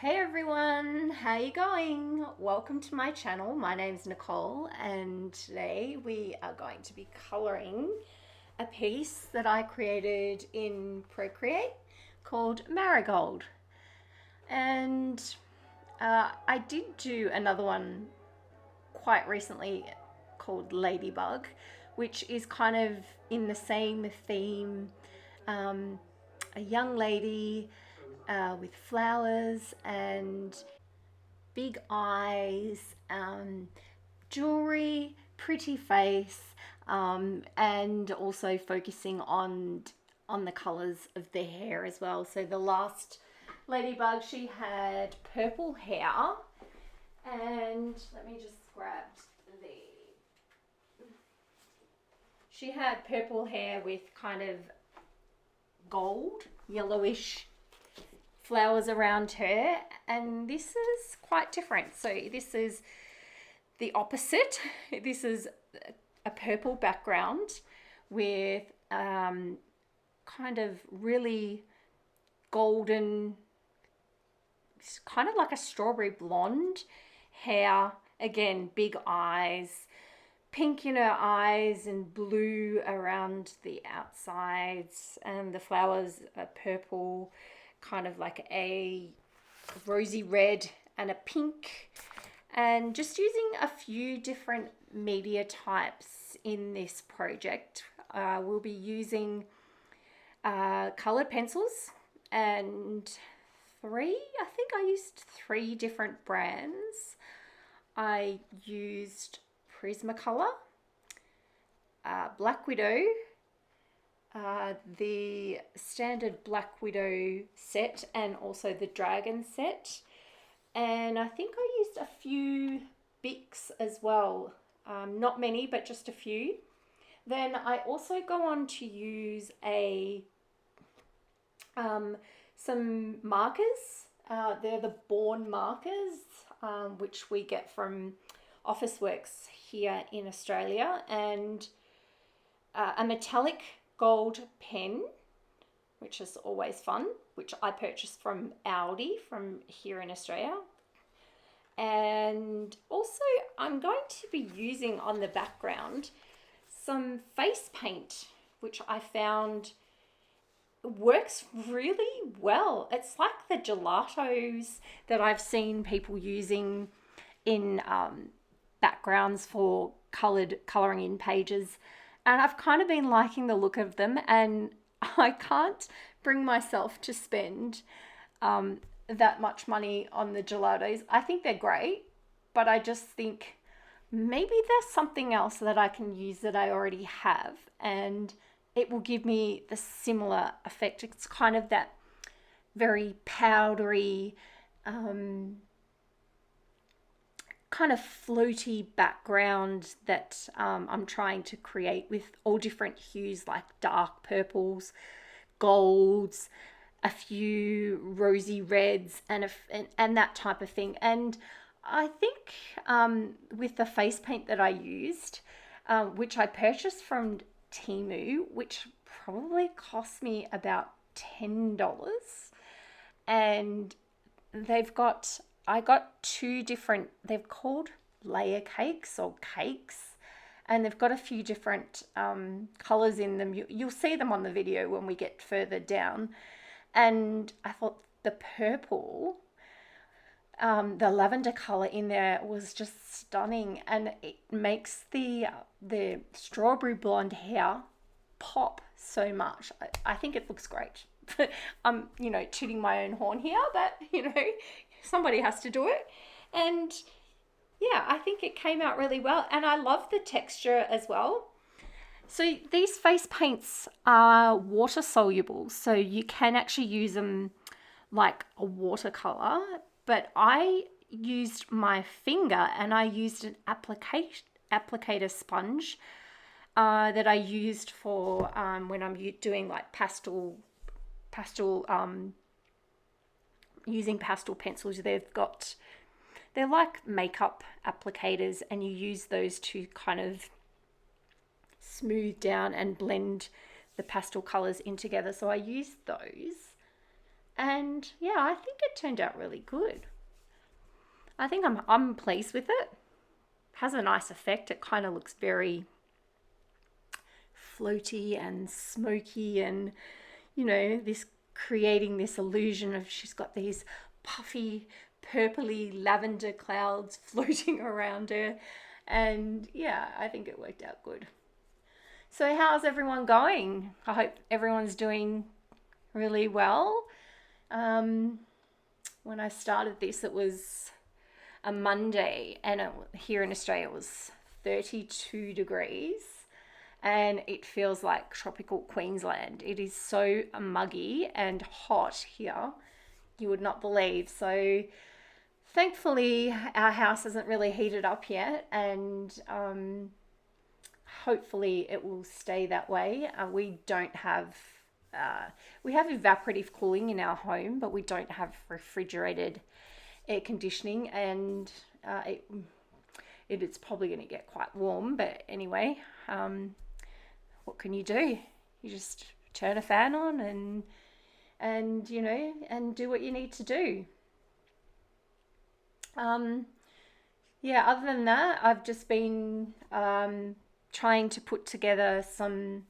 Hey everyone, how you going? Welcome to my channel. My name's Nicole and today we are going to be coloring a piece that I created in Procreate called Marigold. And I did do another one quite recently called Ladybug, which is kind of in the same theme. A young lady with flowers and big eyes, jewelry, pretty face, and also focusing on the colors of the hair as well. So the last ladybug, she had purple hair, and let me just grab the. She had purple hair with kind of gold, yellowish flowers around her, and this is quite different. So this is the opposite. This is a purple background with kind of really golden, kind of like a strawberry blonde hair. Again, big eyes, pink in her eyes and blue around the outsides, and the flowers are purple, kind of like a rosy red and a pink, and just using a few different media types in this project. We'll be using colored pencils and I think I used three different brands. I used Prismacolor, Black Widow, the standard Black Widow set, and also the Dragon set. And I think I used a few Bics as well. Not many, but just a few. Then I also go on to use some markers. They're the Born markers, which we get from Officeworks here in Australia, and a metallic gold pen, which is always fun, which I purchased from Aldi from here in Australia. And also I'm going to be using on the background some face paint, which I found works really well. It's like the gelatos that I've seen people using in backgrounds for colouring in pages, and I've kind of been liking the look of them, and I can't bring myself to spend that much money on the gelatos. I think they're great, but I just think maybe there's something else that I can use that I already have, and it will give me the similar effect. It's kind of that very powdery, kind of floaty background that I'm trying to create with all different hues, like dark purples, golds, a few rosy reds, and that type of thing. And I think with the face paint that I used, which I purchased from Temu, which probably cost me about $10, and I got two different, they're called layer cakes or cakes, and they've got a few different colors in them. You'll see them on the video when we get further down. And I thought the purple, the lavender color in there was just stunning, and it makes the strawberry blonde hair pop so much. I think it looks great. I'm, tooting my own horn here, but, somebody has to do it. And yeah, I think it came out really well, and I love the texture as well. So these face paints are water soluble, so you can actually use them like a watercolor, but I used my finger, and I used an applicator sponge that I used for when I'm doing like pastel using pastel pencils. They're like makeup applicators, and you use those to kind of smooth down and blend the pastel colors in together. So I used those, And yeah, I think it turned out really good. I think I'm pleased with it. Has a nice effect. It kind of looks very floaty and smoky, and this creating this illusion of she's got these puffy purpley lavender clouds floating around her. And yeah, I think it worked out good. So how's everyone going? I hope everyone's doing really well. When I started this, it was a Monday, and here in Australia it was 32 degrees, and it feels like tropical Queensland. It is so muggy and hot here, you would not believe. So thankfully our house isn't really heated up yet, and hopefully it will stay that way. We have evaporative cooling in our home, but we don't have refrigerated air conditioning, and it's probably going to get quite warm. But anyway, what can you do? You just turn a fan on and do what you need to do. Yeah, other than that, I've just been trying to put together some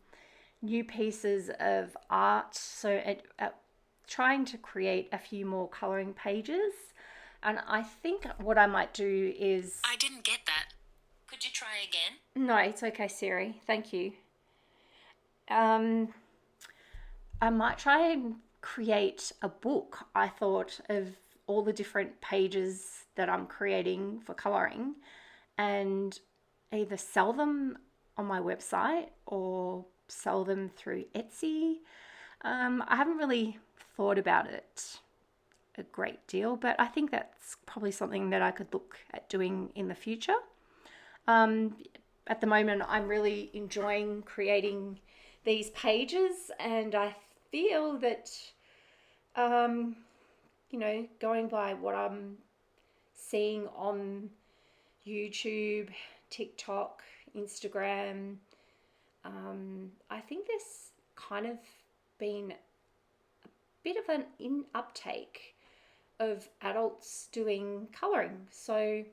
new pieces of art. So trying to create a few more coloring pages. And I think what I might do is... I didn't get that. Could you try again? No, it's okay, Siri. Thank you. I might try and create a book, I thought, of all the different pages that I'm creating for coloring, and either sell them on my website or sell them through Etsy. I haven't really thought about it a great deal, but I think that's probably something that I could look at doing in the future. At the moment, I'm really enjoying creating these pages, and I feel that, going by what I'm seeing on YouTube, TikTok, Instagram, I think there's kind of been a bit of an uptake of adults doing colouring. So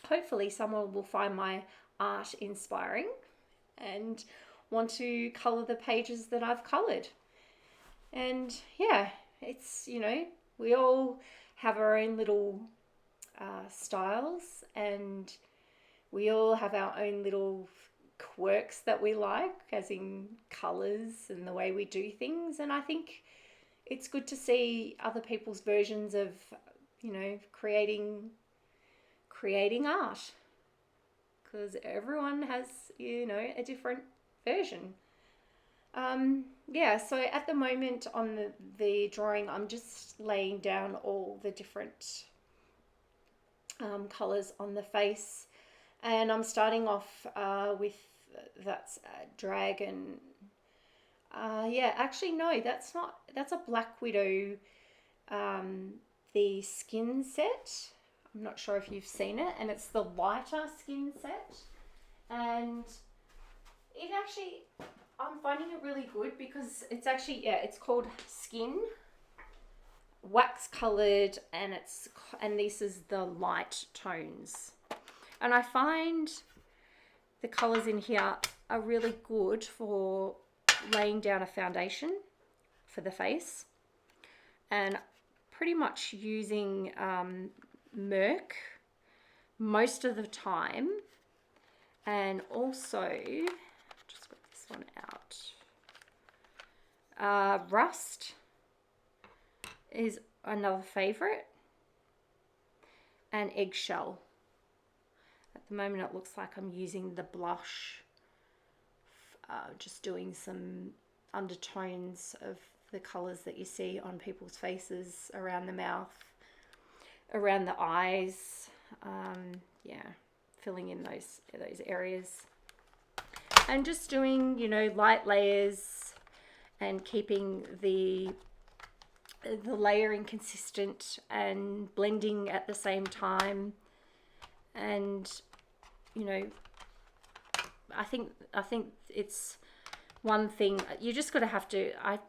hopefully someone will find my art inspiring and want to colour the pages that I've coloured. And yeah, it's, we all have our own little styles, and we all have our own little quirks that we like, as in colours and the way we do things. And I think it's good to see other people's versions of, creating art, because everyone has, a different version. So at the moment on the drawing, I'm just laying down all the different colours on the face, and I'm starting off with that's dragon. Actually no, that's a Black Widow, the skin set. I'm not sure if you've seen it, and it's the lighter skin set, and it actually, I'm finding it really good because it's actually, it's called Skin, wax colored, and this is the light tones. And I find the colors in here are really good for laying down a foundation for the face, and pretty much using Merc most of the time. And also, just got this one out, Rust is another favorite, and Eggshell. At the moment it looks like I'm using the blush, just doing some undertones of the colors that you see on people's faces, around the mouth, around the eyes, filling in those areas, and just doing, light layers and keeping the layering consistent and blending at the same time. And I think it's one thing you just got to have to, I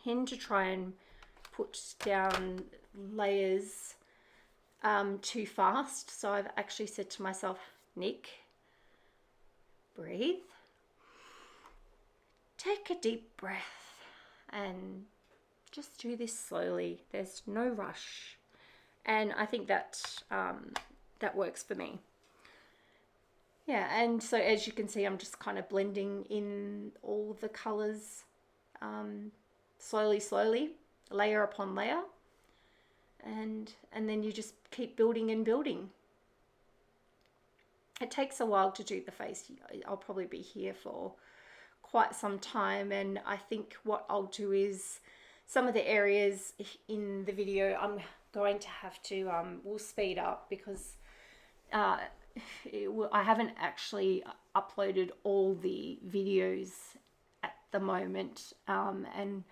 tend to try and put down layers too fast. So I've actually said to myself, Nick, breathe, take a deep breath and just do this slowly. There's no rush. And I think that that works for me. Yeah, and so as you can see, I'm just kind of blending in all the colors slowly, layer upon layer. And then you just keep building and building. It takes a while to do the face. I'll probably be here for quite some time, and I think what I'll do is some of the areas in the video I'm going to have to we'll speed up because I haven't actually uploaded all the videos at the moment, and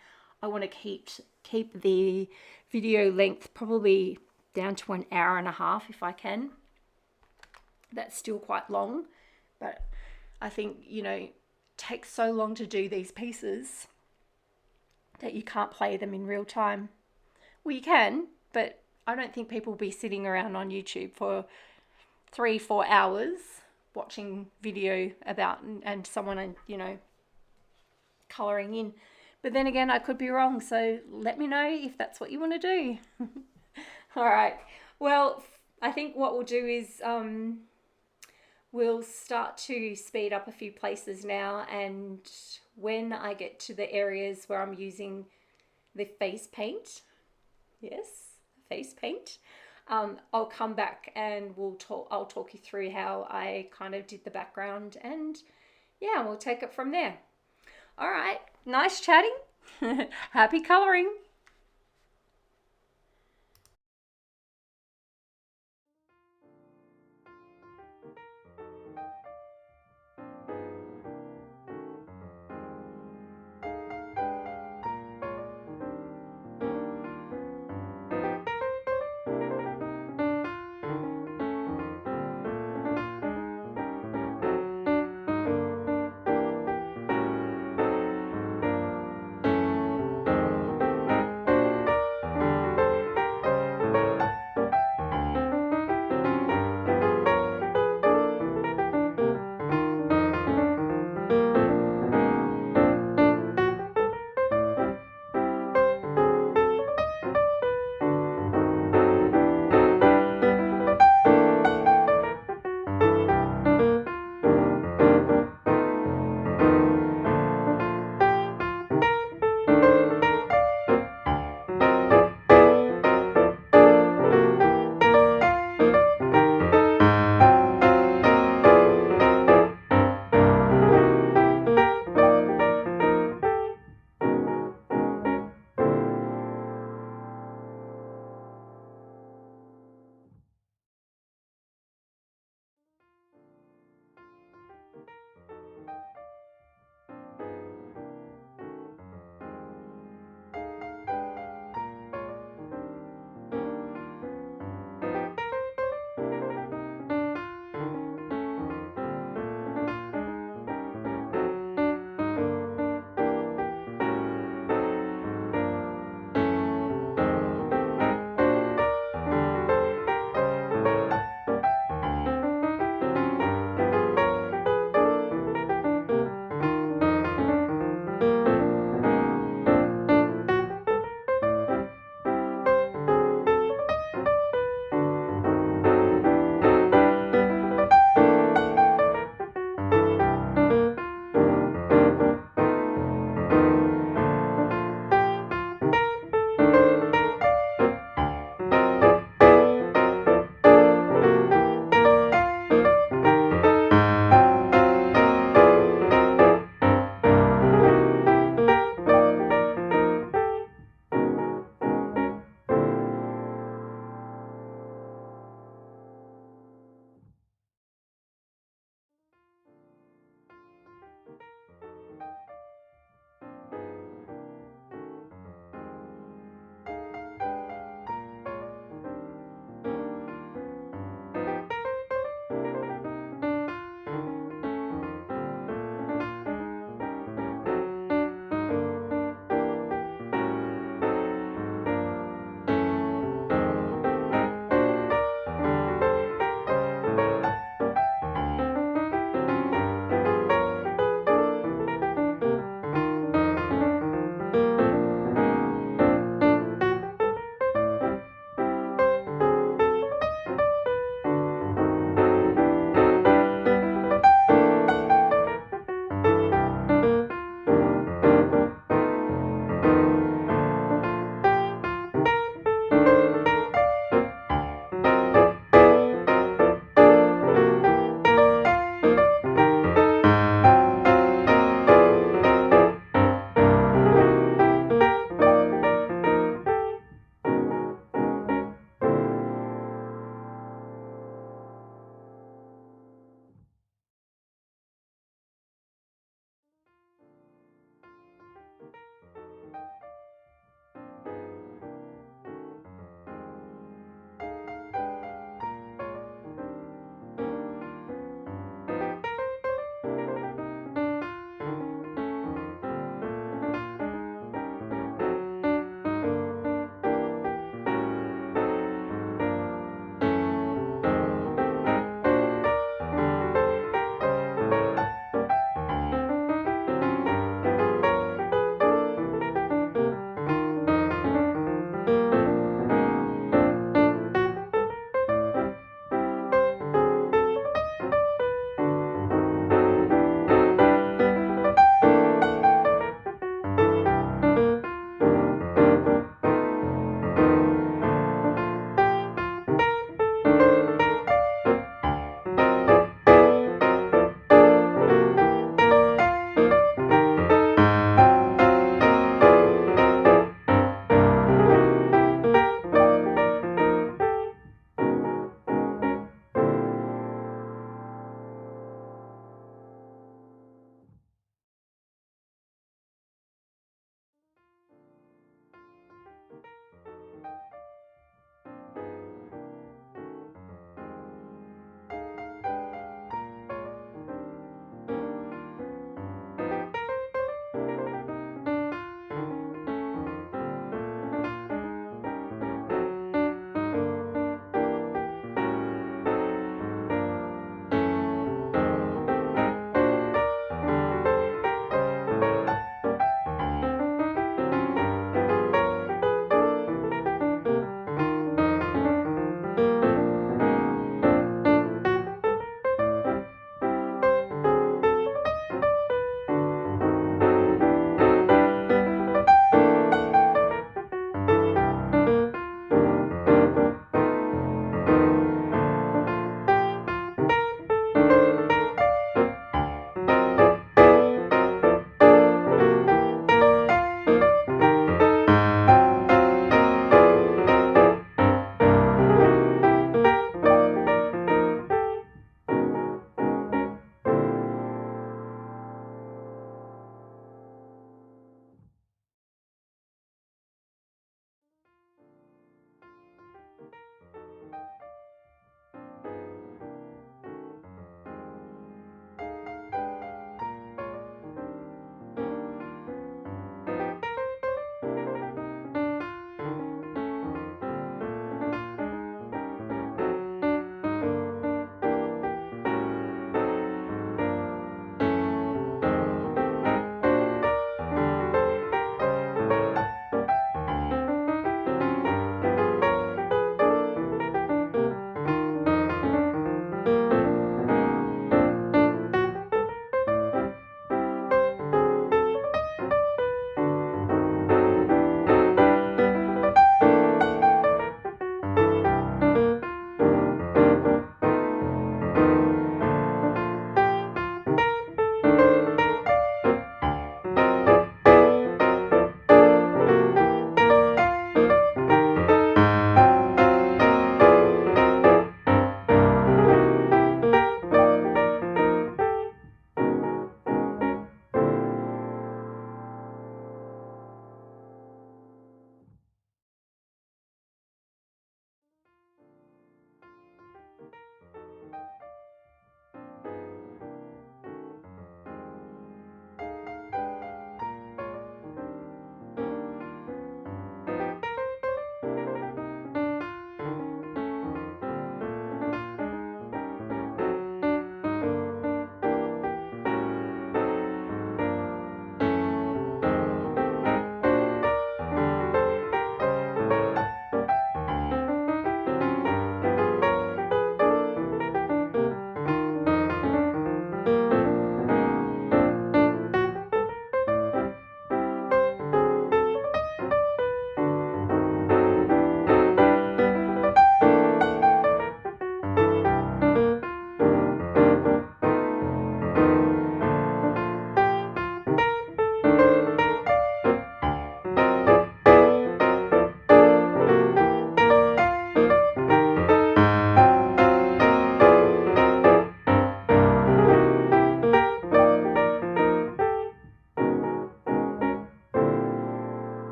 I want to keep the video length probably down to 1.5 hours if I can. That's still quite long, but I think, you know, it takes so long to do these pieces that you can't play them in real time. Well, you can, but I don't think people will be sitting around on YouTube for 3-4 hours watching video about and someone, you know, colouring in. But then again, I could be wrong, so let me know if that's what you want to do. All right, well, I think what we'll do is we'll start to speed up a few places now, and when I get to the areas where I'm using the face paint, yes, face paint, I'll come back and I'll talk you through how I kind of did the background, and yeah, we'll take it from there. All right, nice chatting. Happy colouring.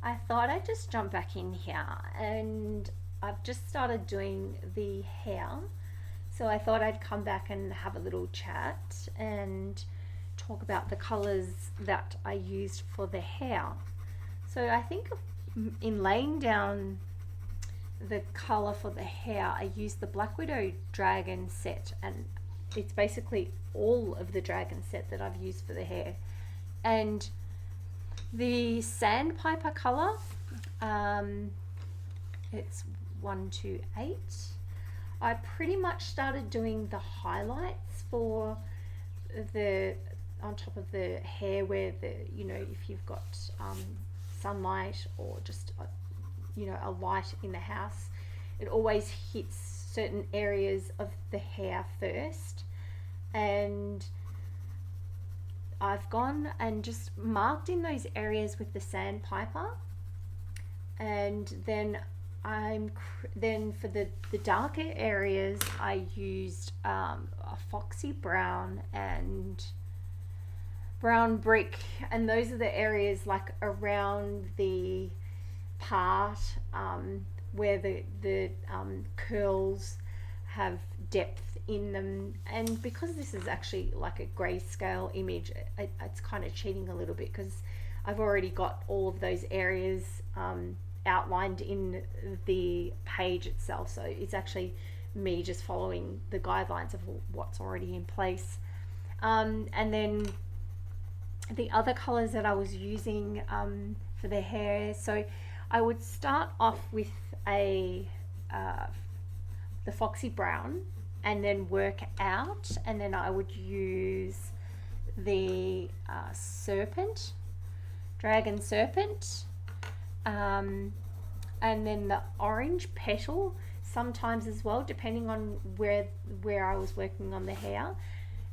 I thought I'd just jump back in here, and I've just started doing the hair. So I thought I'd come back and have a little chat and talk about the colors that I used for the hair. So I think in laying down the color for the hair, I used the Black Widow Dragon set, and it's basically all of the dragon set that I've used for the hair. And the Sandpiper color, it's 128. I pretty much started doing the highlights for the on top of the hair, where the, you know, if you've got sunlight or just a light in the house, it always hits certain areas of the hair first. And I've gone and just marked in those areas with the sandpiper, and then for the darker areas I used a foxy brown and brown brick, and those are the areas like around the part where the curls have depth in them. And because this is actually like a grayscale image, it's kind of cheating a little bit, because I've already got all of those areas outlined in the page itself, so it's actually me just following the guidelines of what's already in place. And then the other colors that I was using for the hair, so I would start off with the foxy brown and then work out, and then I would use the dragon serpent, and then the orange petal sometimes as well, depending on where I was working on the hair.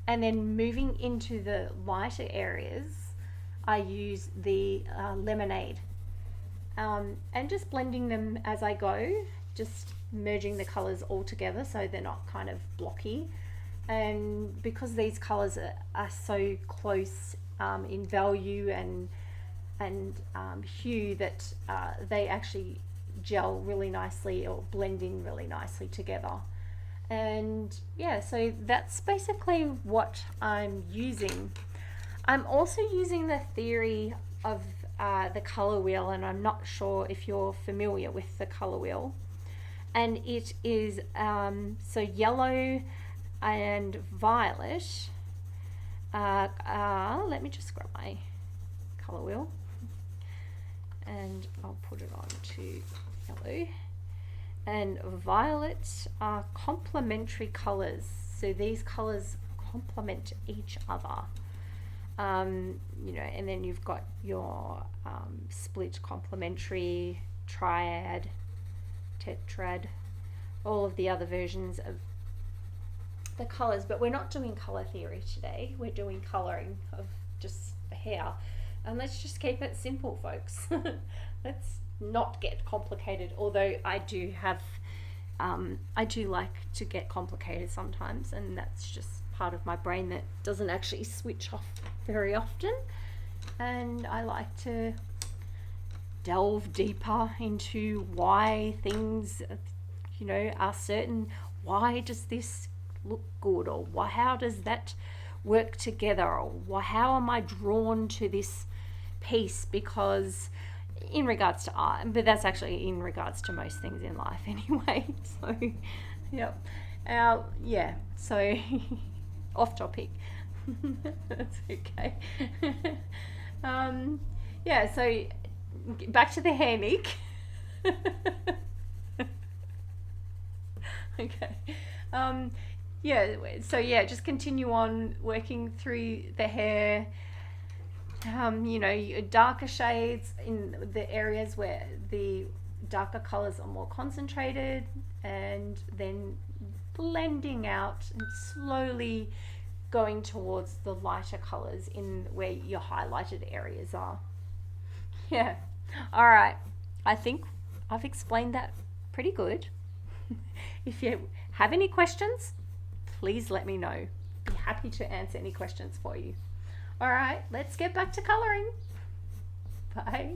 And then moving into the lighter areas, I use the lemonade, and just blending them as I go, just merging the colors all together so they're not kind of blocky. And because these colors are so close in value and hue, that they actually gel really nicely or blend in really nicely together. And yeah, so that's basically what I'm using. I'm also using the theory of the color wheel, and I'm not sure if you're familiar with the color wheel. And it is so yellow and violet. Let me just grab my color wheel and I'll put it on to yellow. And violet are complementary colors, so these colors complement each other. And then you've got your split complementary, triad, tetrad, all of the other versions of the colors. But we're not doing color theory today, we're doing coloring of just the hair. And let's just keep it simple, folks. Let's not get complicated, although I do like to get complicated sometimes, and that's just part of my brain that doesn't actually switch off very often. And I like to delve deeper into why things are certain. Why does this look good, or how does that work together, or how am I drawn to this piece? Because in regards to art, but that's actually in regards to most things in life anyway. So so off topic. That's okay. So back to the hair, Nick. Okay. Just continue on working through the hair. Darker shades in the areas where the darker colors are more concentrated, and then blending out and slowly going towards the lighter colors in where your highlighted areas are. Yeah. All right. I think I've explained that pretty good. If you have any questions, please let me know. Be happy to answer any questions for you. All right, let's get back to coloring. Bye.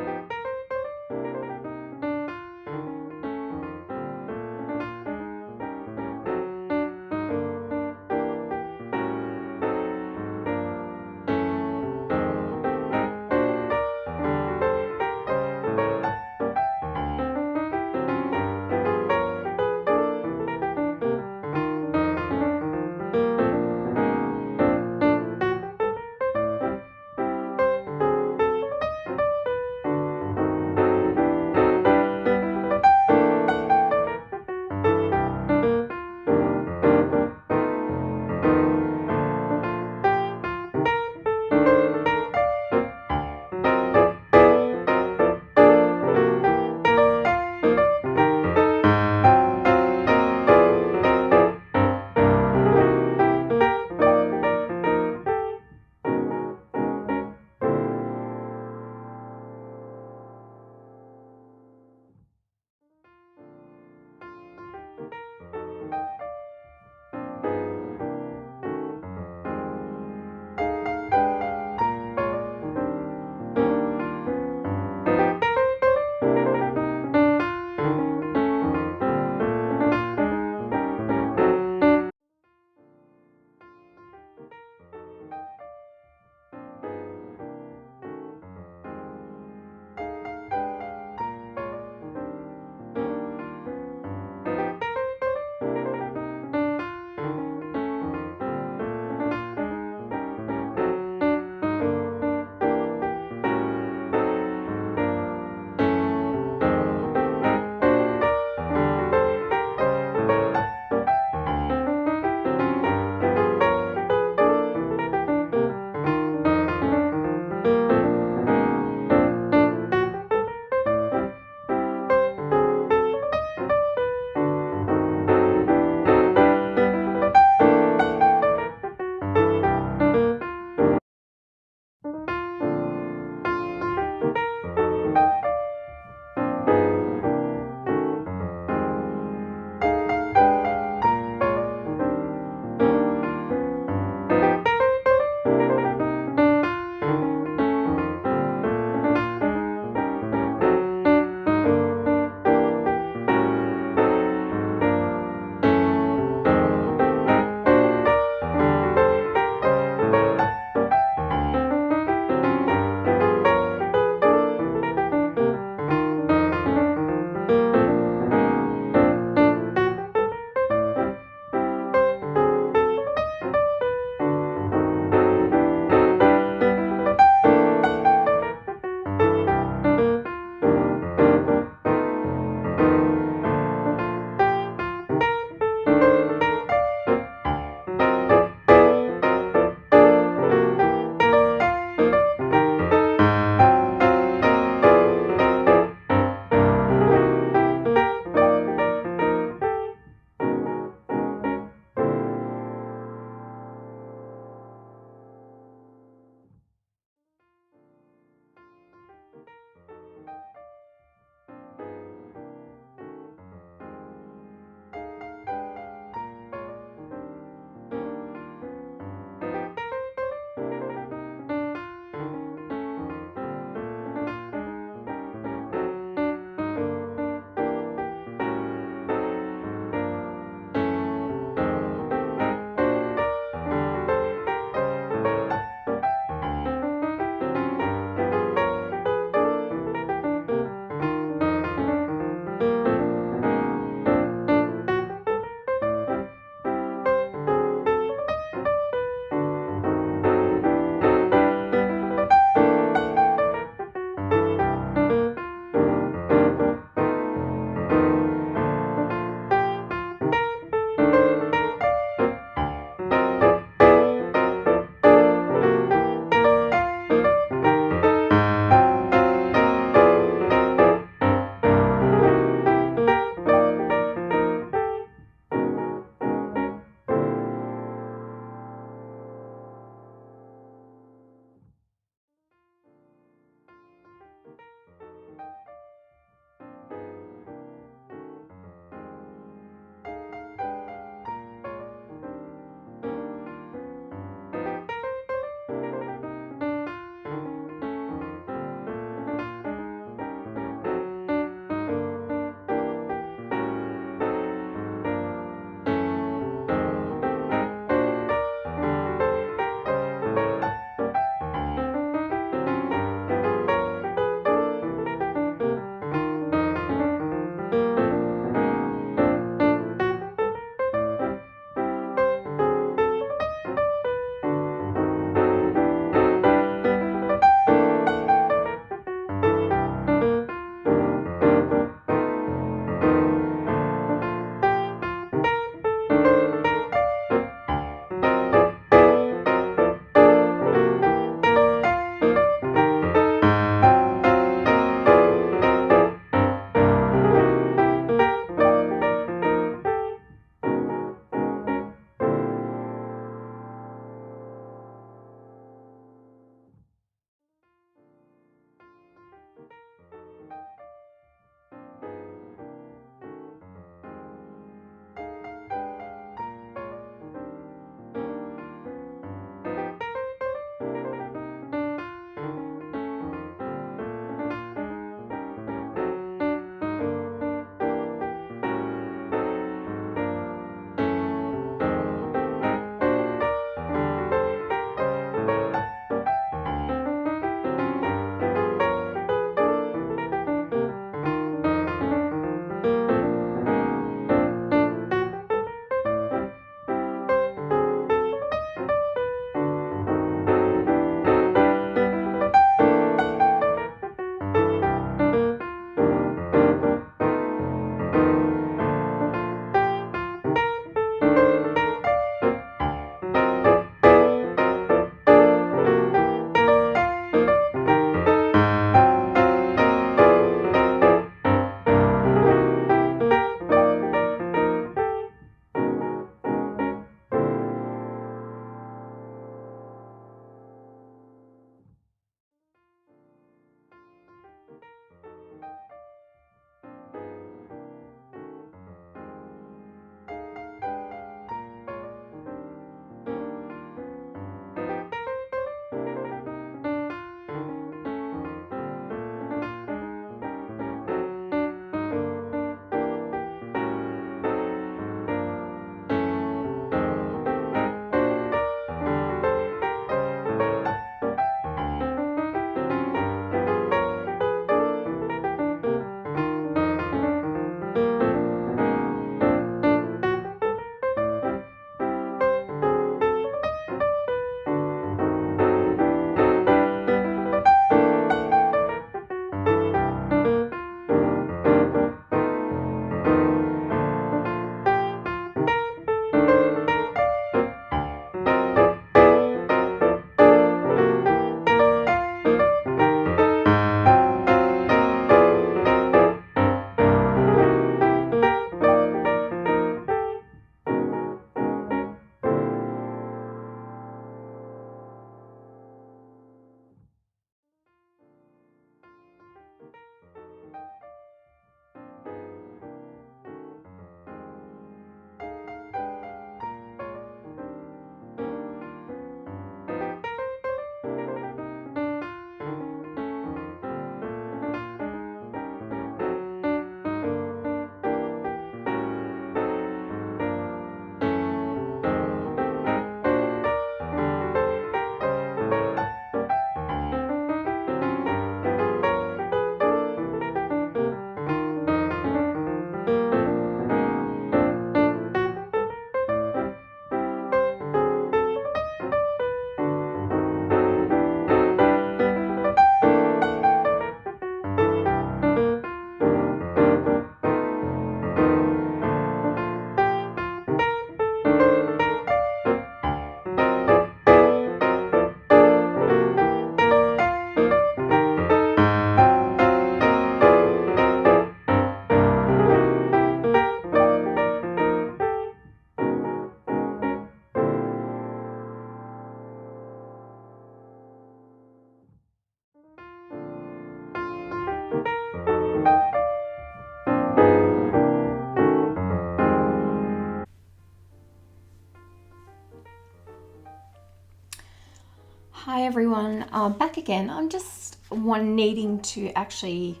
Hi everyone, back again. I'm just needing to actually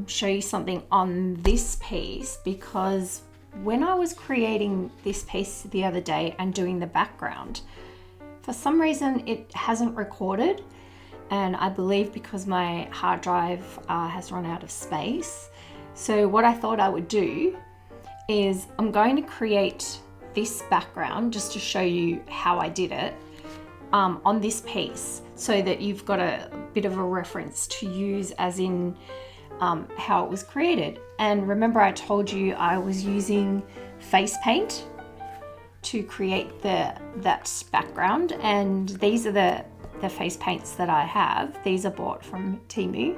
show you something on this piece, because when I was creating this piece the other day and doing the background, for some reason it hasn't recorded, and I believe because my hard drive has run out of space. So what I thought I would do is I'm going to create this background just to show you how I did it on this piece, so that you've got a bit of a reference to use as in how it was created. And remember, I told you I was using face paint to create that background, and these are the face paints that I have. These are bought from Temu,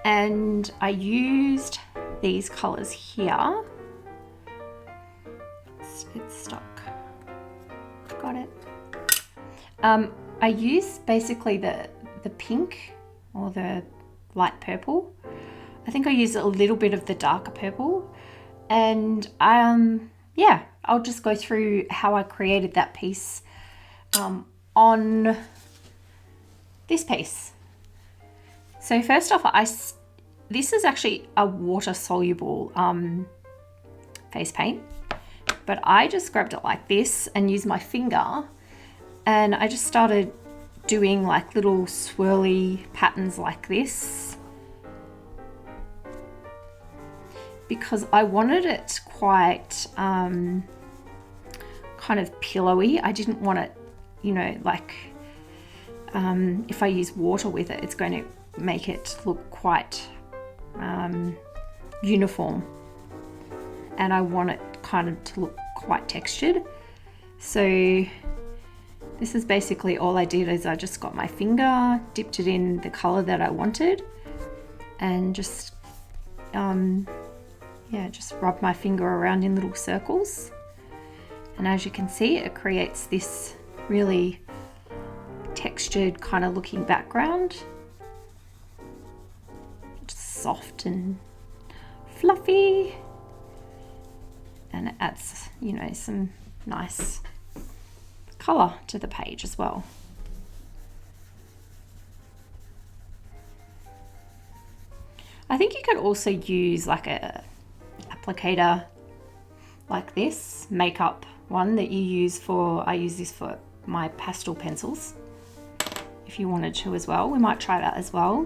and I used these colors here. It's stuck. Got it. I use basically the pink or the light purple. I think I use a little bit of the darker purple, and yeah, I'll just go through how I created that piece on this piece. So first off, this is actually a water soluble face paint, but I just grabbed it like this and used my finger, and I just started doing like little swirly patterns like this, because I wanted it quite kind of pillowy. I didn't want it, you know, like if I use water with it, it's going to make it look quite uniform, and I want it kind of to look quite textured. So this is basically all I did, is I just got my finger, dipped it in the color that I wanted, and just just rub my finger around in little circles. And as you can see, it creates this really textured kind of looking background. Just soft and fluffy, and it adds, you know, some nice color to the page as well. I think you could also use like a applicator like this, makeup one that you use for, I use this for my pastel pencils, if you wanted to as well. We might try that as well.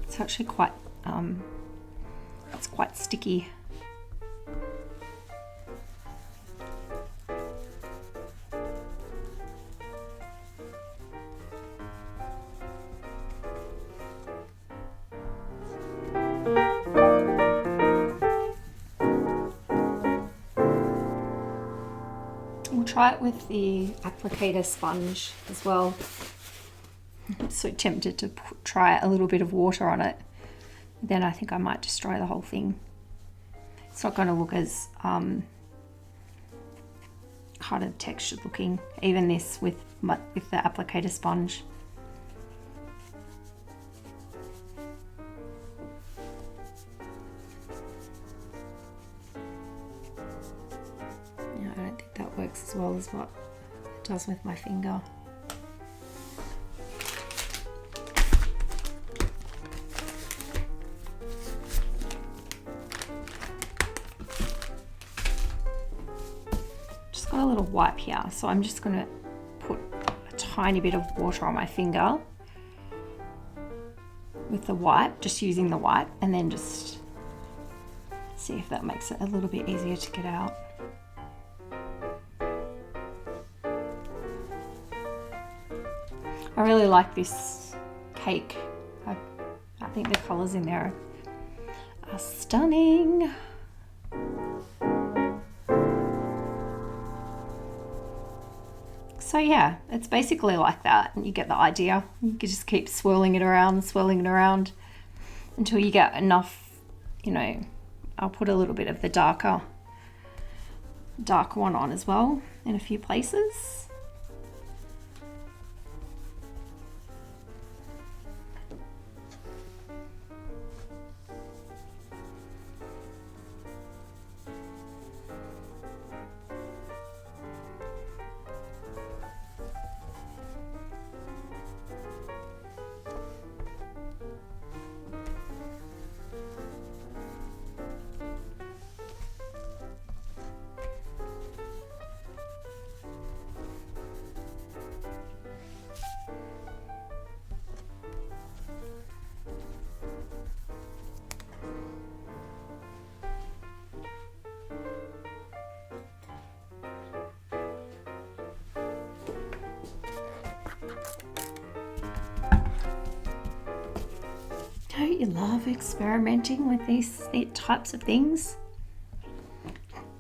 It's actually quite, it's quite sticky. We'll try it with the applicator sponge as well. I'm so tempted to try a little bit of water on it. Then I think I might destroy the whole thing. It's not going to look as kind of textured looking, even this with the applicator sponge. Yeah, I don't think that works as well as what it does with my finger. Got a little wipe here, so I'm just going to put a tiny bit of water on my finger with the wipe, just using the wipe, and then just see if that makes it a little bit easier to get out. I really like this cake. I think the colours in there are stunning. So yeah, it's basically like that, and you get the idea. You can just keep swirling it around, until you get enough, you know. I'll put a little bit of the darker one on as well in a few places. Don't you love experimenting with these types of things?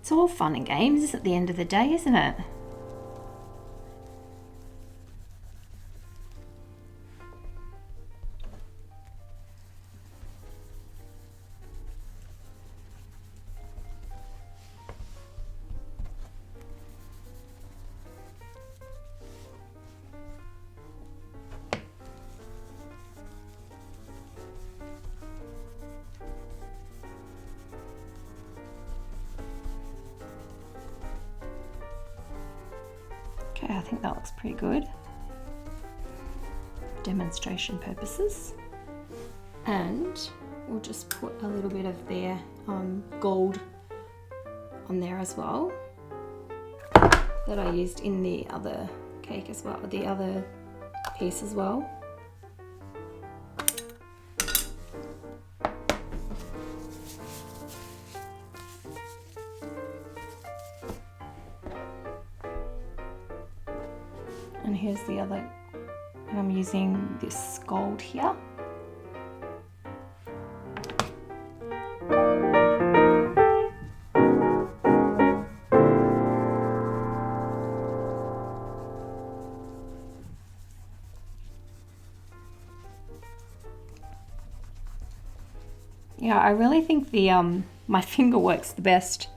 It's all fun and games at the end of the day, isn't it? Okay, I think that looks pretty good. Demonstration purposes. And we'll just put a little bit of their gold on there as well, that I used in the other cake as well, the other piece as well. And here's the other, and I'm using this gold here. Yeah, I really think the my finger works the best.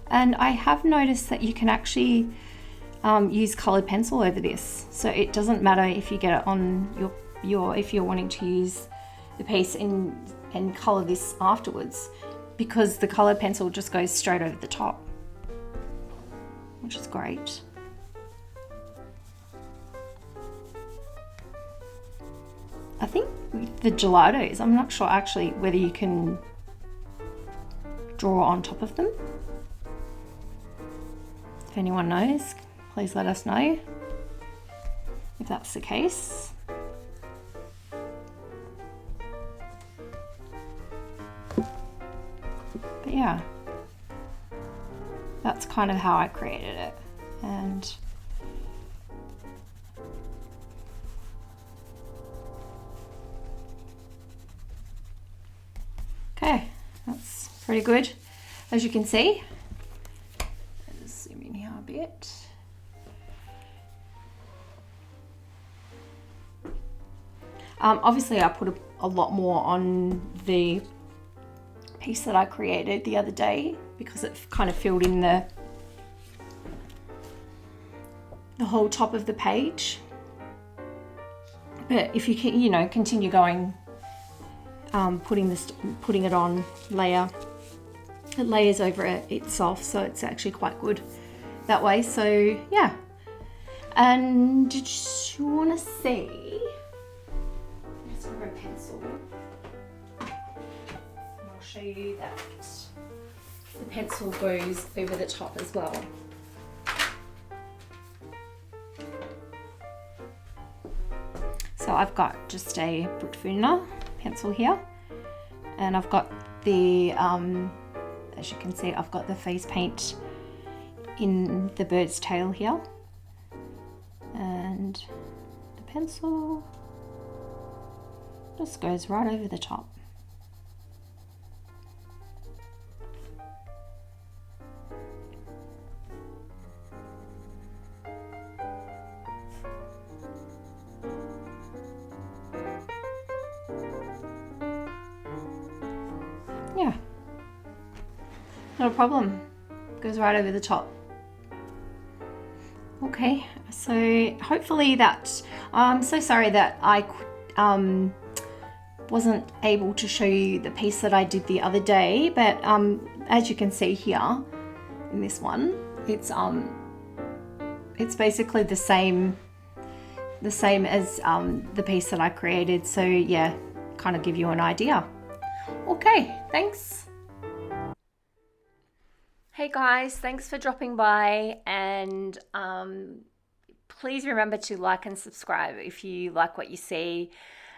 And I have noticed that you can actually use colored pencil over this, so it doesn't matter if you get it on your if you're wanting to use the piece and color this afterwards, because the colored pencil just goes straight over the top, which is great. I think with the gelatos, I'm not sure actually whether you can draw on top of them. If anyone knows, please let us know if that's the case. But yeah, that's kind of how I created it. And okay, that's pretty good, as you can see. Bit. Obviously I put a lot more on the piece that I created the other day, because it kind of filled in the whole top of the page. But if you can, you know, continue going, putting it on layer, it layers over it itself, so it's actually quite good that way. So yeah. And did you want to see? Let's grab a pencil. And I'll show you that the pencil goes over the top as well. So I've got just a Brookfuner pencil here, and I've got the, as you can see, I've got the face paint in the bird's tail here, and the pencil just goes right over the top. Not a problem. Goes right over the top. Okay, so hopefully that, I'm so sorry that I wasn't able to show you the piece that I did the other day, but as you can see here in this one, it's basically the same as the piece that I created. So yeah, kind of give you an idea. Okay, thanks. Hey guys, thanks for dropping by, and please remember to like and subscribe if you like what you see.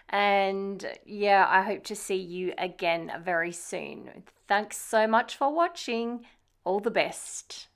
And yeah, I hope to see you again very soon. Thanks so much for watching. All the best.